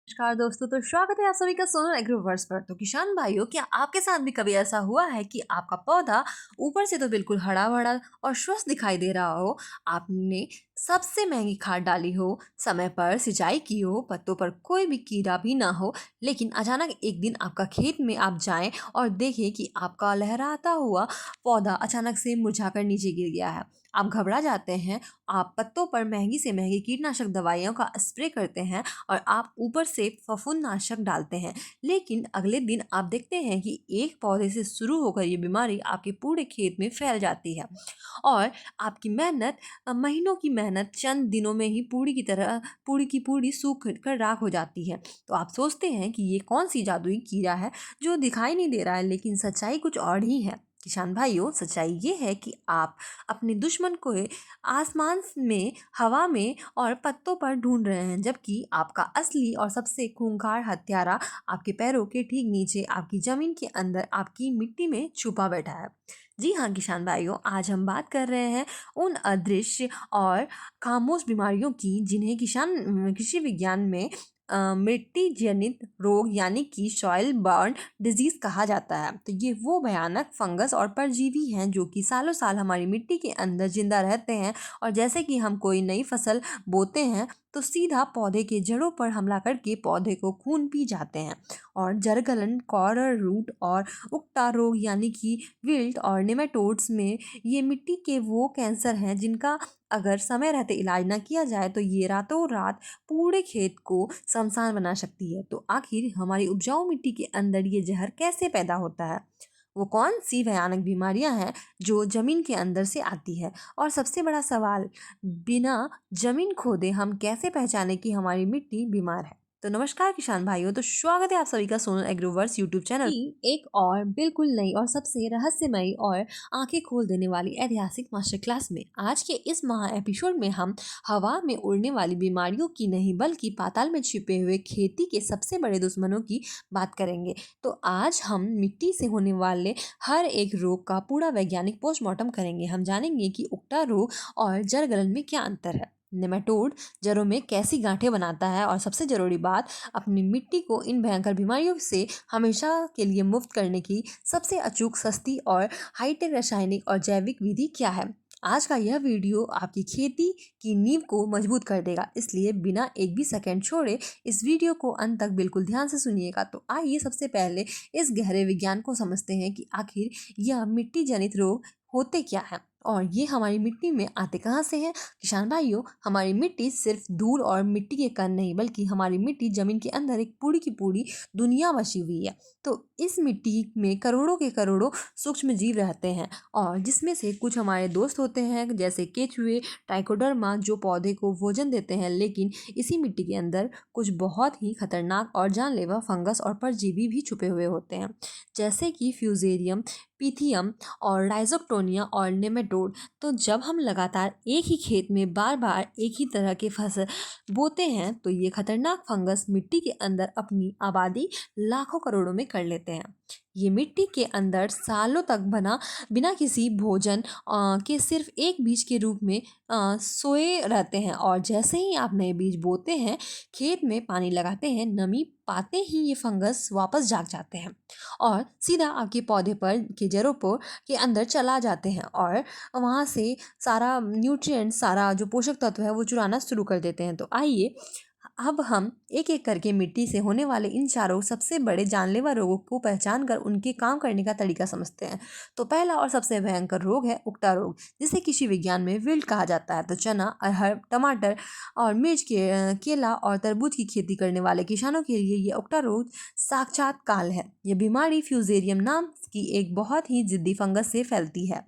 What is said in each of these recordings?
नमस्कार दोस्तों, तो स्वागत है आप सभी का सोनल एग्रोवर्स पर। तो किसान भाइयों, क्या आपके साथ भी कभी ऐसा हुआ है कि आपका पौधा ऊपर से तो बिल्कुल हरा भरा और स्वस्थ दिखाई दे रहा हो, आपने सबसे महंगी खाद डाली हो, समय पर सिंचाई की हो, पत्तों पर कोई भी कीड़ा भी ना हो, लेकिन अचानक एक दिन आपका खेत में आप जाएं और देखें कि आपका लहराता हुआ पौधा अचानक से मुरझाकर नीचे गिर गया है। आप घबरा जाते हैं, आप पत्तों पर महंगी से महंगी कीटनाशक दवाइयों का स्प्रे करते हैं और आप ऊपर से फफूंदनाशक डालते हैं, लेकिन अगले दिन आप देखते हैं कि एक पौधे से शुरू होकर ये बीमारी आपके पूरे खेत में फैल जाती है और आपकी मेहनत, महीनों की मेहनत चंद दिनों में ही पूरी की पूरी सूख कर राख हो जाती है। तो आप सोचते हैं कि ये कौन सी जादुई कीड़ा है जो दिखाई नहीं दे रहा है, लेकिन सच्चाई कुछ और ही है। किसान भाइयों, सच्चाई ये है कि आप अपने दुश्मन को आसमान में, हवा में और पत्तों पर ढूंढ रहे हैं, जबकि आपका असली और सबसे खूंखार हत्यारा आपके पैरों के ठीक नीचे, आपकी जमीन के अंदर, आपकी मिट्टी में छुपा बैठा है। जी हाँ किसान भाइयों, आज हम बात कर रहे हैं उन अदृश्य और खामोश बीमारियों की जिन्हें कृषि विज्ञान में मिट्टी जनित रोग यानी कि सॉइल बर्न डिजीज कहा जाता है। तो ये वो भयानक फंगस और परजीवी हैं जो कि सालों साल हमारी मिट्टी के अंदर जिंदा रहते हैं और जैसे कि हम कोई नई फसल बोते हैं तो सीधा पौधे के जड़ों पर हमला करके पौधे को खून पी जाते हैं। और जरगलन, कॉरर रूट और उकटा रोग यानी कि विल्ट और नेमाटोड्स में ये मिट्टी के वो कैंसर हैं जिनका अगर समय रहते इलाज ना किया जाए तो ये रातों रात पूरे खेत को शमशान बना सकती है। तो आखिर हमारी उपजाऊ मिट्टी के अंदर ये जहर कैसे पैदा होता है? वो कौन सी भयानक बीमारियां हैं जो जमीन के अंदर से आती है? और सबसे बड़ा सवाल, बिना जमीन खोदे हम कैसे पहचाने कि हमारी मिट्टी बीमार है? तो नमस्कार किसान भाइयों, तो स्वागत है आप सभी का सोनल एग्रोवर्स यूट्यूब चैनल की एक और बिल्कुल नई और सबसे रहस्यमयी और आंखें खोल देने वाली ऐतिहासिक मास्टर क्लास में। आज के इस महा एपिसोड में हम हवा में उड़ने वाली बीमारियों की नहीं बल्कि पाताल में छिपे हुए खेती के सबसे बड़े दुश्मनों की बात करेंगे। तो आज हम मिट्टी से होने वाले हर एक रोग का पूरा वैज्ञानिक पोस्टमार्टम करेंगे। हम जानेंगे कि उकटा रोग और जड़गलन में क्या अंतर है, नेमाटोड जड़ों में कैसी गांठें बनाता है, और सबसे जरूरी बात, अपनी मिट्टी को इन भयंकर बीमारियों से हमेशा के लिए मुक्त करने की सबसे अचूक, सस्ती और हाईटेक रासायनिक और जैविक विधि क्या है। आज का यह वीडियो आपकी खेती की नींव को मजबूत कर देगा, इसलिए बिना एक भी सेकंड छोड़े इस वीडियो को अंत तक बिल्कुल ध्यान से सुनिएगा। तो आइए सबसे पहले इस गहरे विज्ञान को समझते हैं कि आखिर यह मिट्टी जनित रोग होते क्या है और ये हमारी मिट्टी में आते कहाँ से हैं। किसान भाइयों, हमारी मिट्टी सिर्फ धूल और मिट्टी के कण नहीं, बल्कि हमारी मिट्टी जमीन के अंदर एक पूरी की पूरी दुनिया बसी हुई है। तो इस मिट्टी में करोड़ों के करोड़ों सूक्ष्म जीव रहते हैं और जिसमें से कुछ हमारे दोस्त होते हैं, जैसे केचुए, ट्राइकोडर्मा, जो पौधे को भोजन देते हैं, लेकिन इसी मिट्टी के अंदर कुछ बहुत ही खतरनाक और जानलेवा फंगस और परजीवी भी छुपे हुए होते हैं, जैसे कि फ्यूजेरियम, पीथियम और राइजोक्टोनिया और नेमेटोड। तो जब हम लगातार एक ही खेत में बार बार एक ही तरह के फसल बोते हैं तो ये खतरनाक फंगस मिट्टी के अंदर अपनी आबादी लाखों करोड़ों में कर लेते हैं। ये मिट्टी के अंदर सालों तक बिना किसी भोजन के सिर्फ एक बीज के रूप में सोए रहते हैं, और जैसे ही आप नए बीज बोते हैं, खेत में पानी लगाते हैं, नमी पाते ही ये फंगस वापस जाग जाते हैं और सीधा आपके पौधे पर के जड़ों पर के अंदर चला जाते हैं और वहाँ से सारा न्यूट्रिएंट, सारा जो पोषक तत्व है वो चुराना शुरू कर देते हैं। तो आइए अब हम एक एक करके मिट्टी से होने वाले इन चारों सबसे बड़े जानलेवा रोगों को पहचान कर उनके काम करने का तरीका समझते हैं। तो पहला और सबसे भयंकर रोग है उकटा रोग, जिसे कृषि विज्ञान में विल्ट कहा जाता है। तो चना, अरहर, टमाटर और मिर्च के केला और तरबूज की खेती करने वाले किसानों के लिए ये उकटा रोग साक्षात काल है। यह बीमारी फ्यूजेरियम नाम की एक बहुत ही जिद्दी फंगस से फैलती है।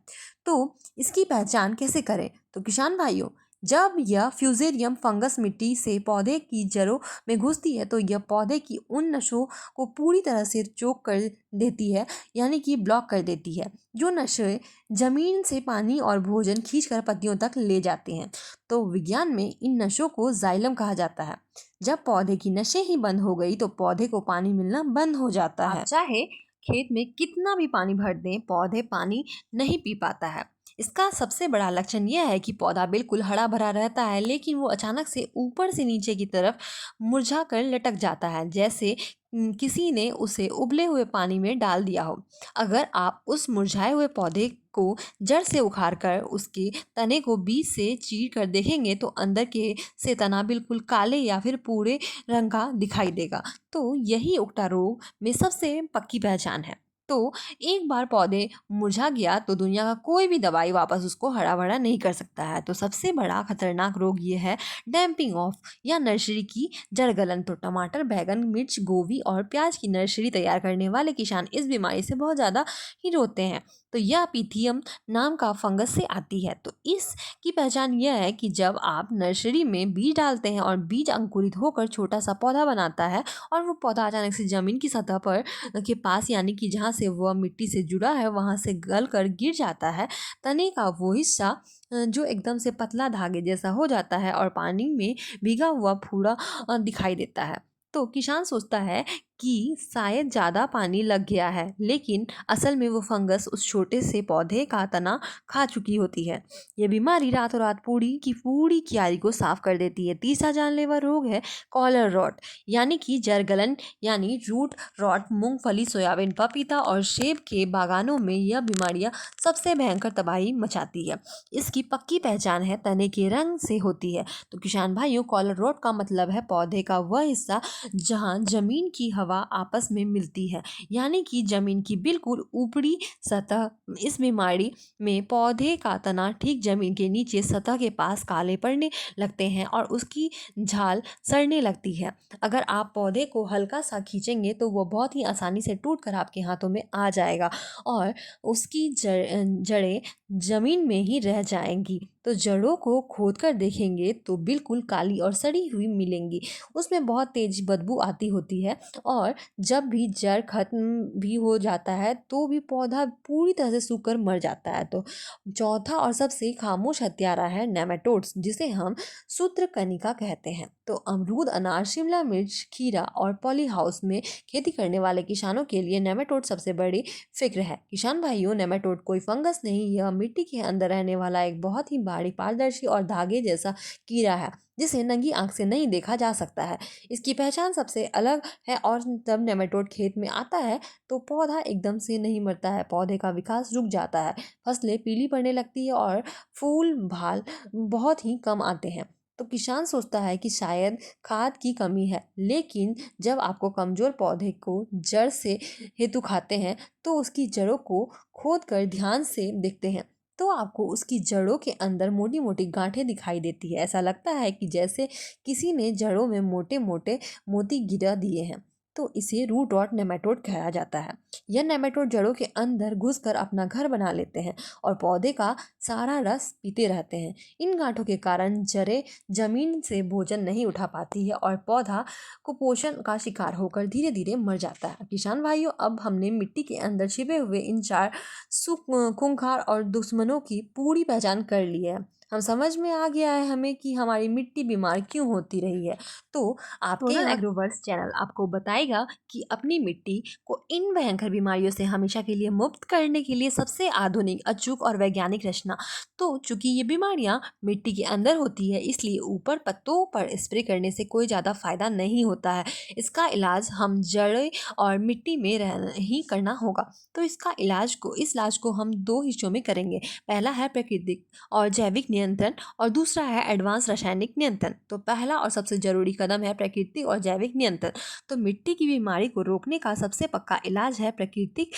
तो इसकी पहचान कैसे करें? तो किसान भाइयों, जब यह फ्यूजेरियम फंगस मिट्टी से पौधे की जड़ों में घुसती है तो यह पौधे की उन नसों को पूरी तरह से चोक कर देती है, यानी कि ब्लॉक कर देती है, जो नसें जमीन से पानी और भोजन खींचकर पत्तियों तक ले जाते हैं। तो विज्ञान में इन नसों को जाइलम कहा जाता है। जब पौधे की नसें ही बंद हो गई तो पौधे को पानी मिलना बंद हो जाता है। आप चाहे खेत में कितना भी पानी भर दें, पौधे पानी नहीं पी पाता है। इसका सबसे बड़ा लक्षण यह है कि पौधा बिल्कुल हरा भरा रहता है, लेकिन वो अचानक से ऊपर से नीचे की तरफ मुरझा कर लटक जाता है, जैसे किसी ने उसे उबले हुए पानी में डाल दिया हो। अगर आप उस मुरझाए हुए पौधे को जड़ से उखाड़ कर उसके तने को बीच से चीर कर देखेंगे तो अंदर के से तना बिल्कुल काले या फिर पूरे रंग का दिखाई देगा। तो यही उकटा रोग में सबसे पक्की पहचान है। तो एक बार पौधे मुरझा गया तो दुनिया का कोई भी दवाई वापस उसको हरा भरा नहीं कर सकता है। तो सबसे बड़ा खतरनाक रोग ये है डैम्पिंग ऑफ या नर्सरी की जड़ गलन। तो टमाटर, बैगन, मिर्च, गोभी और प्याज की नर्सरी तैयार करने वाले किसान इस बीमारी से बहुत ज़्यादा ही रोते हैं। तो यह पीथियम नाम का फंगस से आती है। तो इसकी पहचान यह है कि जब आप नर्सरी में बीज डालते हैं और बीज अंकुरित होकर छोटा सा पौधा बनाता है और वो पौधा अचानक से जमीन की सतह पर के पास, यानी कि जहाँ से वह मिट्टी से जुड़ा है वहाँ से गल कर गिर जाता है। तने का वो हिस्सा जो एकदम से पतला धागे जैसा हो जाता है और पानी में भीगा हुआ फूड़ा दिखाई देता है। तो किसान सोचता है कि शायद ज़्यादा पानी लग गया है, लेकिन असल में वो फंगस उस छोटे से पौधे का तना खा चुकी होती है। ये बीमारी रातों रात पूरी क्यारी को साफ कर देती है। तीसरा जानलेवा रोग है कॉलर रॉट, यानी कि जरगलन, यानी रूट रॉट। मूंगफली, सोयाबीन, पपीता और सेब के बागानों में यह बीमारियां सबसे भयंकर तबाही मचाती है। इसकी पक्की पहचान है तने के रंग से होती है। तो किसान भाइयों, कॉलर रॉट का मतलब है पौधे का वह हिस्सा जहां जमीन की हवा आपस में मिलती है, यानी कि जमीन की बिल्कुल ऊपरी सतह। इस बीमारी में पौधे का तना ठीक जमीन के नीचे सतह के पास काले पड़ने लगते हैं और उसकी झाल सड़ने लगती है। अगर आप पौधे को हल्का सा खींचेंगे तो वो बहुत ही आसानी से टूट कर आपके हाथों में आ जाएगा और उसकी जड़ें जमीन में ही रह जाएंगी। तो जड़ों को खोद कर देखेंगे तो बिल्कुल काली और सड़ी हुई मिलेंगी। उसमें बहुत तेज बदबू आती होती है और जब भी जड़ खत्म भी हो जाता है तो भी पौधा पूरी तरह से सूख कर मर जाता है। तो चौथा और सबसे खामोश हत्यारा है नेमाटोड्स, जिसे हम सूत्रकनिका कहते हैं। तो अमरूद, अनार, शिमला मिर्च, खीरा और पॉली हाउस में खेती करने वाले किसानों के लिए नेमाटोड सबसे बड़ी फिक्र है। किसान भाइयों, नेमाटोड कोई फंगस नहीं, यह मिट्टी के अंदर रहने वाला एक बहुत ही बारीक, पारदर्शी और धागे जैसा कीड़ा है जिसे नंगी आंख से नहीं देखा जा सकता है। इसकी पहचान सबसे अलग है और जब नेमाटोड खेत में आता है तो पौधा एकदम से नहीं मरता है, पौधे का विकास रुक जाता है, फसलें पीली पड़ने लगती है और फूल भाल बहुत ही कम आते हैं। तो किसान सोचता है कि शायद खाद की कमी है, लेकिन जब आपको कमजोर पौधे को जड़ से हेतु खाते हैं तो उसकी जड़ों को खोद कर ध्यान से देखते हैं तो आपको उसकी जड़ों के अंदर मोटी मोटी गांठें दिखाई देती है। ऐसा लगता है कि जैसे किसी ने जड़ों में मोटे मोटे मोती गिरा दिए हैं। तो इसे रूट रॉट नेमाटोड कहा जाता है। यह नेमाटोड जड़ों के अंदर घुसकर अपना घर बना लेते हैं और पौधे का सारा रस पीते रहते हैं। इन गांठों के कारण जड़ें जमीन से भोजन नहीं उठा पाती है और पौधा कुपोषण का शिकार होकर धीरे धीरे मर जाता है। किसान भाइयों, अब हमने मिट्टी के अंदर छिपे हुए इन चार खूंखार और दुश्मनों की पूरी पहचान कर ली है। हम समझ में आ गया है हमें कि हमारी मिट्टी बीमार क्यों होती रही है। तो आपके एग्रोवर्स चैनल आपको बताएगा कि अपनी मिट्टी को इन भयंकर बीमारियों से हमेशा के लिए मुक्त करने के लिए सबसे आधुनिक, अचूक और वैज्ञानिक रचना। तो चूंकि ये बीमारियां मिट्टी के अंदर होती है, इसलिए ऊपर पत्तों पर स्प्रे करने से कोई ज़्यादा फायदा नहीं होता है। इसका इलाज हम जड़ें और मिट्टी में रह ही करना होगा। तो इस इलाज को हम दो हिस्सों में करेंगे। पहला है प्राकृतिक और जैविक नियंत्रण और दूसरा है एडवांस रासायनिक नियंत्रण। तो पहला और सबसे जरूरी कदम है प्राकृतिक और जैविक नियंत्रण। तो मिट्टी की बीमारी को रोकने का सबसे पक्का इलाज है प्राकृतिक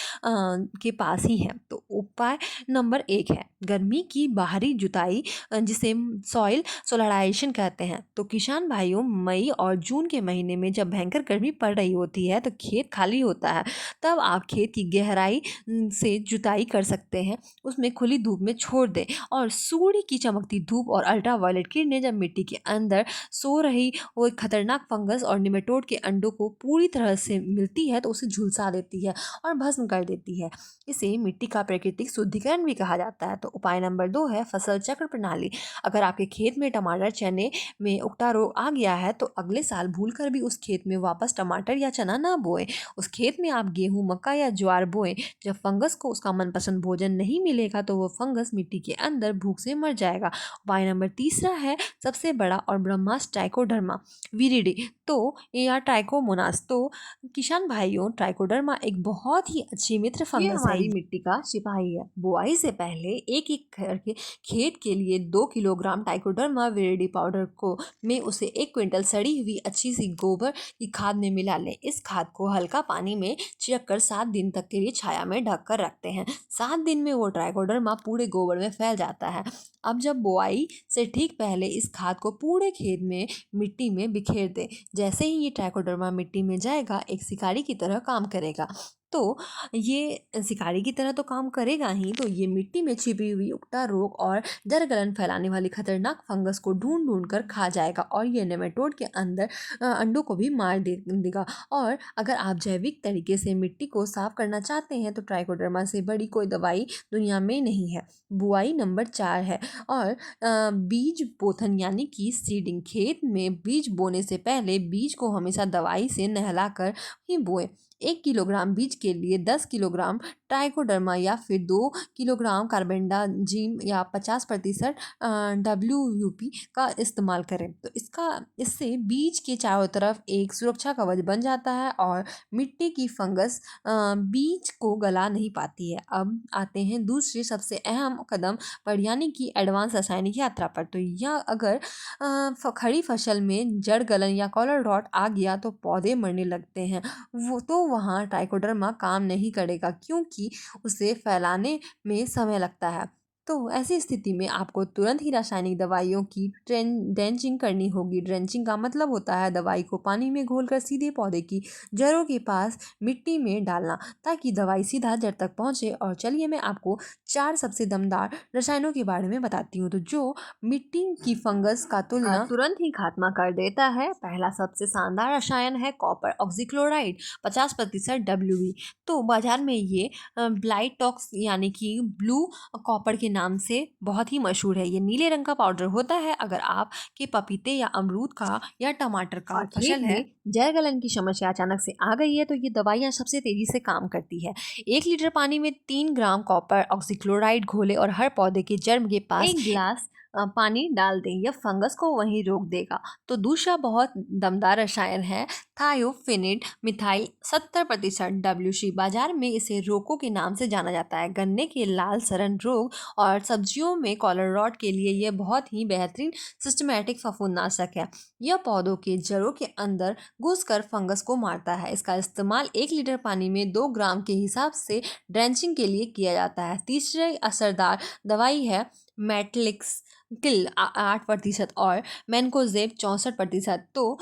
के पास ही है। तो उपाय नंबर 1 है गर्मी की बाहरी जुताई, जिसे सॉइल सोलराइजेशन कहते हैं। तो किसान भाइयों, मई और जून के महीने में जब भयंकर गर्मी पड़ रही होती है तो खेत खाली होता है, तब आप खेत की गहराई से जुताई कर सकते हैं, उसमें खुली धूप में छोड़ दें और सूर्य की चमकती धूप और अल्ट्रावायलेट किरणें जब मिट्टी के अंदर सो रही वो एक खतरनाक फंगस और निमेटोड के अंडों को पूरी तरह से मिलती है तो उसे झुलसा देती है और भस्म कर देती है। इसे मिट्टी का प्राकृतिक शुद्धिकरण भी कहा जाता है। तो उपाय नंबर 2 है फसल चक्र प्रणाली। अगर आपके खेत में टमाटर चने में उकटा रोग आ गया है तो अगले साल भूलकर भी उस खेत में वापस टमाटर या चना ना बोएं। उस खेत में आप गेहूं मक्का या ज्वार बोएं। जब फंगस को उसका मनपसंद भोजन नहीं मिलेगा तो वो फंगस मिट्टी के अंदर भूख से मर जाएगा। उपाय नंबर तीसरा है सबसे बड़ा और ब्रह्मास्त्र ट्राइकोडर्मा विरिडे तो या ट्राइकोमोनास। तो किसान भाइयों, ट्राइकोडर्मा एक बहुत ही अच्छी मित्र ये फंगस है। हमारी मिट्टी का सिपाही है। बुआई से पहले एक एक करके खेत के लिए 2 किलोग्राम ट्राइकोडर्मा विरिडी पाउडर को में उसे 1 क्विंटल सड़ी हुई अच्छी सी गोबर की खाद में मिला लें। इस खाद को हल्का पानी में छिड़क कर 7 दिन तक के लिए छाया में ढक कर रखते हैं। 7 दिन में वो ट्राइकोडर्मा पूरे गोबर में फैल जाता है। अब जब बुआई से ठीक पहले इस खाद को पूरे खेत में मिट्टी में बिखेर दें। जैसे ही ये ट्राइकोडर्मा मिट्टी में जाएगा एक शिकारी की तरह काम करेगा। तो ये शिकारी की तरह तो काम करेगा ही, तो ये मिट्टी में छिपी हुई उकटा रोग और जड़ गलन फैलाने वाली खतरनाक फंगस को ढूंढ ढूंढ कर खा जाएगा और ये नेमेटोड के अंदर अंडों को भी मार देगा। और अगर आप जैविक तरीके से मिट्टी को साफ करना चाहते हैं तो ट्राइकोडर्मा से बड़ी कोई दवाई दुनिया में नहीं है। बुआई नंबर 4 है और बीज बोथन यानी कि सीडिंग। खेत में बीज बोने से पहले बीज को हमेशा दवाई से नहलाकर ही बोएं। 1 किलोग्राम बीज के लिए 10 किलोग्राम ट्राइकोडर्मा या फिर 2 किलोग्राम कार्बेंडाजिम या 50% WUP का इस्तेमाल करें। तो इससे बीज के चारों तरफ एक सुरक्षा कवच बन जाता है और मिट्टी की फंगस बीज को गला नहीं पाती है। अब आते हैं दूसरे सबसे अहम कदम पर यानी कि एडवांस रासायनिक यात्रा पर। तो यह अगर खड़ी फसल में जड़ गलन या कॉलर रॉट आ गया तो पौधे मरने लगते हैं। वो तो वहाँ ट्राइकोडर्मा काम नहीं करेगा क्योंकि उसे फैलाने में समय लगता है। तो ऐसी स्थिति में आपको तुरंत ही रासायनिक दवाइयों की ड्रेंचिंग करनी होगी। ड्रेंचिंग का मतलब होता है दवाई को पानी में घोलकर सीधे पौधे की जड़ों के पास मिट्टी में डालना ताकि दवाई सीधा जड़ तक पहुंचे। और चलिए मैं आपको 4 सबसे दमदार रसायनों के बारे में बताती हूँ तो जो मिट्टी की फंगस का तुलना तुरंत ही खात्मा कर देता है। पहला सबसे शानदार रसायन है कॉपर ऑक्सीक्लोराइड 50% WB। तो बाजार में ये ब्लाइट टॉक्स यानी कि ब्लू कॉपर के नाम से बहुत ही मशहूर है। ये नीले रंग का पाउडर होता है। अगर आपके पपीते या अमरूद का या टमाटर का फसल है जड़ गलन की समस्या अचानक से आ गई है तो ये दवाइयाँ सबसे तेजी से काम करती है। 1 लीटर पानी में 3 ग्राम कॉपर ऑक्सीक्लोराइड घोले और हर पौधे के जड़ के पास 1 गिलास पानी डाल दें। यह फंगस को वहीं रोक देगा। तो दूसरा बहुत दमदार रसायन है थायोफिनिड मिथाइल 70% WC। बाजार में इसे रोको के नाम से जाना जाता है। गन्ने के लाल सड़न रोग और सब्जियों में कॉलर रॉट के लिए यह बहुत ही बेहतरीन सिस्टमैटिक फफूंदनाशक है। यह पौधों के जड़ों के अंदर घुसकर फंगस को मारता है। इसका इस्तेमाल 1 लीटर पानी में 2 ग्राम के हिसाब से ड्रेंचिंग के लिए किया जाता है। तीसरी असरदार दवाई है मैटलिक्स किल 8% और मैनकोजेब 64%। तो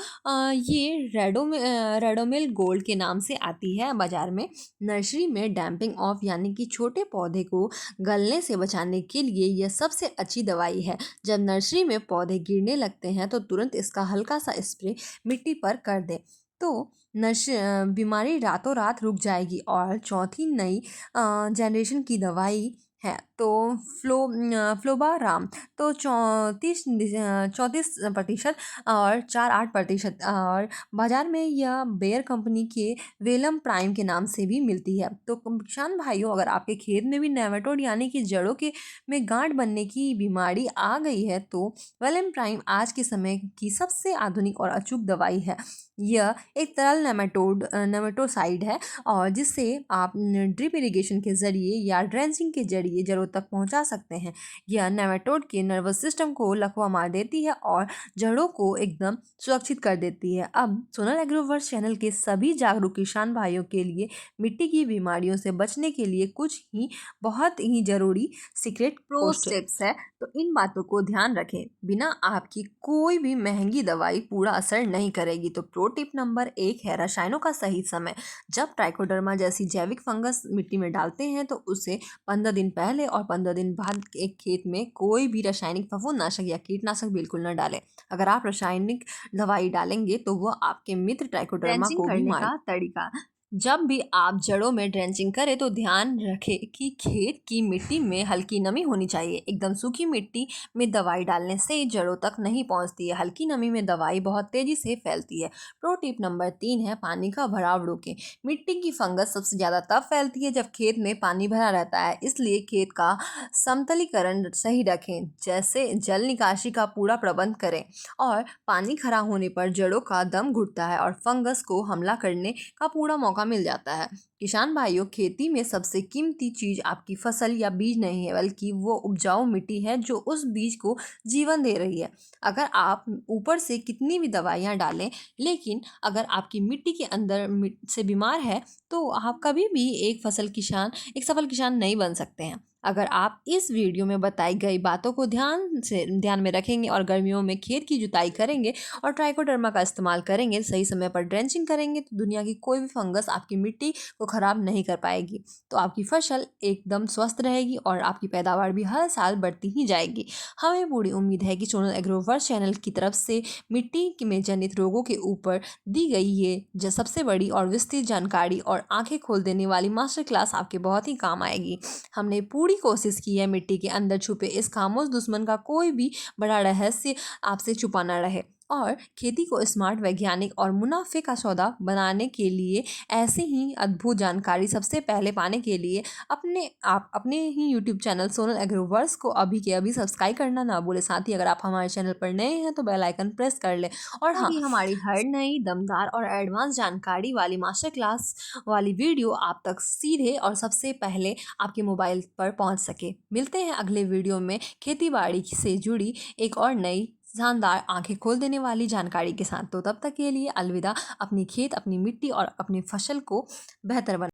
ये रेडोमिल गोल्ड के नाम से आती है बाजार में। नर्सरी में डैम्पिंग ऑफ यानी कि छोटे पौधे को गलने से बचाने के लिए यह सबसे अच्छी दवाई है। जब नर्सरी में पौधे गिरने लगते हैं तो तुरंत इसका हल्का सा स्प्रे मिट्टी पर कर दें तो बीमारी रातों रात रुक जाएगी। और चौथी नई जनरेशन की दवाई है तो फ्लोबाराम। तो 34% और 48% और बाजार में यह बेयर कंपनी के वेलम प्राइम के नाम से भी मिलती है। तो किसान भाइयों, अगर आपके खेत में भी नेमाटोड यानी कि जड़ों के में गांठ बनने की बीमारी आ गई है तो वेलम प्राइम आज के समय की सबसे आधुनिक और अचूक दवाई है। यह एक तरल नेमेटोसाइड है और जिससे आप ड्रिप इरिगेशन के जरिए या ड्रेंचिंग के जरिए जड़ों तक पहुंचा सकते हैं। यह नेमेटोड के नर्वस सिस्टम को लकवा मार देती है और जड़ों को एकदम सुरक्षित कर देती है। अब सोनल एग्रोवर्स चैनल के सभी जागरूक किसान भाइयों के लिए मिट्टी की बीमारियों से बचने के लिए कुछ ही बहुत ही जरूरी सीक्रेट प्रो स्टेप्स है। तो इन बातों को ध्यान रखें। बिना आपकी कोई भी महंगी दवाई पूरा असर नहीं करेगी। तो प्रो टिप नंबर 1 है रसायनों का सही समय। जब ट्राइकोडर्मा जैसी जैविक फंगस मिट्टी में डालते हैं तो उसे 15 दिन पहले और 15 दिन बाद एक खेत में कोई भी रासायनिक फफूंदनाशक या कीटनाशक बिल्कुल न डालें। अगर आप रासायनिक दवाई डालेंगे तो वो आपके मित्र ट्राइकोडर्मा ड्रेंचिंग को भी करने मार। का तरीका। जब भी आप जड़ों में ड्रेंचिंग करें तो ध्यान रखें कि खेत की मिट्टी में हल्की नमी होनी चाहिए। एकदम सूखी मिट्टी में दवाई डालने से जड़ों तक नहीं पहुंचती है। हल्की नमी में दवाई बहुत तेजी से फैलती है। प्रो टिप नंबर 3 है पानी का भराव रोकें। मिट्टी की फंगस सबसे ज़्यादा तब फैलती है जब खेत में पानी भरा रहता है, इसलिए खेत का समतलीकरण सही रखें, जैसे जल निकासी का पूरा प्रबंध करें। और पानी खरा होने पर जड़ों का दम घुटता है और फंगस को हमला करने का पूरा मौका मिल जाता है। किसान भाइयों, खेती में सबसे कीमती चीज आपकी फसल या बीज नहीं है, बल्कि वो उपजाऊ मिट्टी है जो उस बीज को जीवन दे रही है। अगर आप ऊपर से कितनी भी दवाइयां डालें, लेकिन अगर आपकी मिट्टी के अंदर से बीमार है, तो आप कभी भी एक सफल किसान नहीं बन सकते हैं। अगर आप इस वीडियो में बताई गई बातों को ध्यान में रखेंगे और गर्मियों में खेत की जुताई करेंगे और ट्राइकोडर्मा का इस्तेमाल करेंगे, सही समय पर ड्रेंचिंग करेंगे, तो दुनिया की कोई भी फंगस आपकी मिट्टी को खराब नहीं कर पाएगी। तो आपकी फसल एकदम स्वस्थ रहेगी और आपकी पैदावार भी हर साल बढ़ती ही जाएगी। हमें पूरी उम्मीद है कि सोनल एग्रोवर्स चैनल की तरफ से मिट्टी में जनित रोगों के ऊपर दी गई ये सबसे बड़ी और विस्तृत जानकारी और आंखें खोल देने वाली मास्टर क्लास आपके बहुत ही काम आएगी। हमने पूरी कोशिश की है मिट्टी के अंदर छुपे इस खामोश दुश्मन का कोई भी बड़ा रहस्य आपसे छुपा ना रहे, और खेती को स्मार्ट, वैज्ञानिक और मुनाफे का सौदा बनाने के लिए ऐसे ही अद्भुत जानकारी सबसे पहले पाने के लिए अपने ही यूट्यूब चैनल सोनल एग्रोवर्स को अभी के अभी सब्सक्राइब करना ना भूले। साथ ही अगर आप हमारे चैनल पर नए हैं तो बेल आइकन प्रेस कर ले। और हाँ, ताकि हमारी हर नई दमदार और एडवांस जानकारी वाली मास्टर क्लास वाली वीडियो आप तक सीधे और सबसे पहले आपके मोबाइल पर पहुंच सके। मिलते हैं अगले वीडियो में खेती बाड़ी से जुड़ी एक और नई शानदार, आंखें खोल देने वाली जानकारी के साथ। तो तब तक के लिए अलविदा। अपनी खेत, अपनी मिट्टी और अपनी फसल को बेहतर बना